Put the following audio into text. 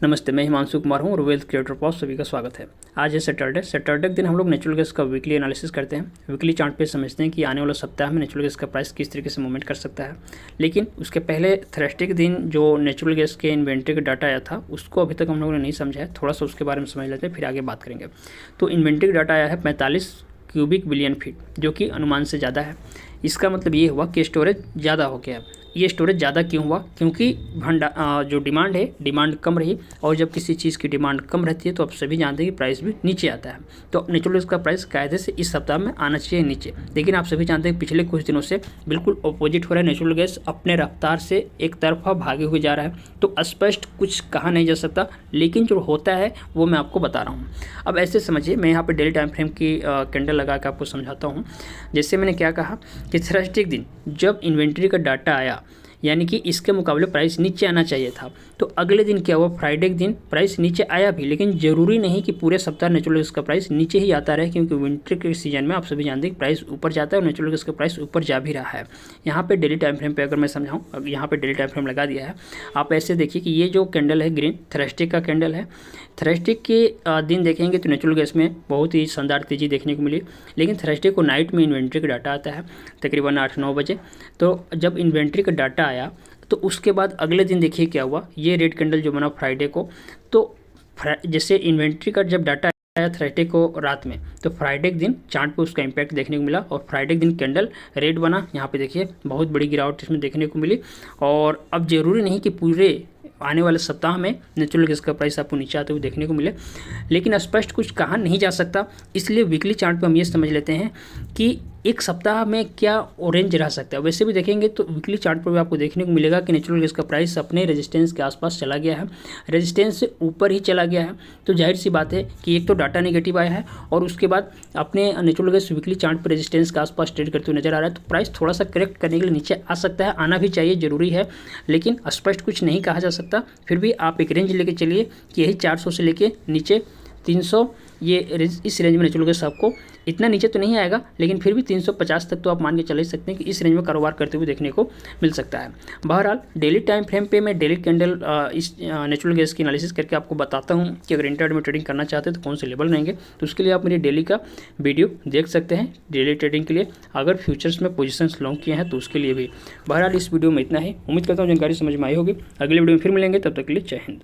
नमस्ते, मैं हिमांशु कुमार हूँ और वेल्थ क्रिएटर पर सभी का स्वागत है। आज है सैटरडे के दिन हम लोग नेचुरल गैस का वीकली एनालिसिस करते हैं। वीकली चार्ट पे समझते हैं कि आने वाला सप्ताह में नेचुरल गैस का प्राइस किस तरीके से मूवमेंट कर सकता है। लेकिन उसके पहले थर्सडे के दिन जो नेचुरल गैस के इन्वेंट्री का डाटा आया था उसको अभी तक हम लोगों ने नहीं समझा है। थोड़ा सा उसके बारे में समझ लेते हैं, फिर आगे बात करेंगे। तो इन्वेंट्री का डाटा आया है 45 क्यूबिक बिलियन फीट, जो कि अनुमान से ज़्यादा है। इसका मतलब ये हुआ कि स्टोरेज ज़्यादा हो गया। ये स्टोरेज ज़्यादा क्यों हुआ? क्योंकि जो डिमांड है, डिमांड कम रही, और जब किसी चीज़ की डिमांड कम रहती है तो आप सभी जानते हैं कि प्राइस भी नीचे आता है। तो नेचुरल गैस का प्राइस कायदे से इस सप्ताह में आना चाहिए नीचे, लेकिन आप सभी जानते हैं पिछले कुछ दिनों से बिल्कुल अपोजिट हो रहा है। नेचुरल गैस अपने रफ्तार से एक तरफा भागे हुए जा रहा है। तो स्पष्ट कुछ कहा नहीं जा सकता, लेकिन जो होता है वो मैं आपको बता रहा हूँ। अब ऐसे समझिए, मैं यहाँ पर डेली टाइम फ्रेम की कैंडल लगा कर आपको समझाता हूँ। जैसे मैंने क्या कहा कि थर्सडे के दिन जब इन्वेंट्री का डाटा आया, यानी कि इसके मुकाबले प्राइस नीचे आना चाहिए था, तो अगले दिन क्या हुआ? फ्राइडे के दिन प्राइस नीचे आया भी, लेकिन ज़रूरी नहीं कि पूरे सप्ताह नेचुरल गैस का प्राइस नीचे ही आता रहे, क्योंकि विंटर के सीजन में आप सभी जानते हैं कि प्राइस ऊपर जाता है और नेचुरल गैस का प्राइस ऊपर जा भी रहा है। यहाँ पे डेली टाइम फ्रेम पे अगर मैं समझाऊँ, अब यहाँ पे डेली टाइम फ्रेम लगा दिया है। आप ऐसे देखिए कि ये जो कैंडल है ग्रीन, थर्सडे का कैंडल है। थर्सडे के दिन देखेंगे तो नेचुरल गैस में बहुत ही शानदार तेज़ी देखने को मिली, लेकिन थर्सडे को नाइट में इन्वेंट्री का डाटा आता है तकरीबन 8-9 बजे। तो जब इन्वेंट्री का डाटा आया तो उसके बाद अगले दिन देखिए क्या हुआ। ये रेड कैंडल जो बना फ्राइडे को, तो जैसे इन्वेंट्री का जब डाटा आया थर्सडे को रात में, तो फ्राइडे के दिन चार्ट पे उसका इम्पैक्ट देखने को मिला और फ्राइडे के दिन कैंडल रेड बना। यहाँ पे देखिए बहुत बड़ी गिरावट इसमें देखने को मिली। और अब ज़रूरी नहीं कि पूरे आने वाले सप्ताह में नेचुरल गैस का प्राइस आपको नीचे आते हुए देखने को मिले, लेकिन स्पष्ट कुछ कहा नहीं जा सकता। इसलिए वीकली चार्ट पे हम ये समझ लेते हैं कि एक सप्ताह में क्या रेंज रह सकता है। वैसे भी देखेंगे तो वीकली चार्ट पर भी आपको देखने को मिलेगा कि नेचुरल गैस का प्राइस अपने रेजिस्टेंस के आसपास चला गया है, रेजिस्टेंस से ऊपर ही चला गया है। तो जाहिर सी बात है कि एक तो डाटा नेगेटिव आया है और उसके बाद अपने नेचुरल गैस वीकली चार्ट पर रेजिस्टेंस के आसपास ट्रेड करते हुए नजर आ रहा है। तो प्राइस थोड़ा सा करेक्ट करने के लिए नीचे आ सकता है, आना भी चाहिए, जरूरी है, लेकिन स्पष्ट कुछ नहीं कहा जा सकता। फिर भी आप एक रेंज लेके चलिए कि यही 400 से लेके नीचे 300, ये इस रेंज में नेचुरल गैस आपको इतना नीचे तो नहीं आएगा, लेकिन फिर भी 350 तक तो आप मान के चल ही सकते हैं कि इस रेंज में कारोबार करते हुए देखने को मिल सकता है। बहरहाल डेली टाइम फ्रेम पे मैं डेली कैंडल इस नेचुरल गैस की एनालिसिस करके आपको बताता हूं कि अगर इंटरडे में ट्रेडिंग करना चाहते हैं तो कौन से लेवल रहेंगे। तो उसके लिए आप मेरी डेली का वीडियो देख सकते हैं डेली ट्रेडिंग के लिए, अगर फ्यूचर्स में पोजिशंस लॉन्ग किए हैं तो उसके लिए भी। बहरहाल इस वीडियो में इतना ही। उम्मीद करता हूँ जानकारी समझ में आई होगी। अगले वीडियो में फिर मिलेंगे, तब तक के लिए जय हिंद।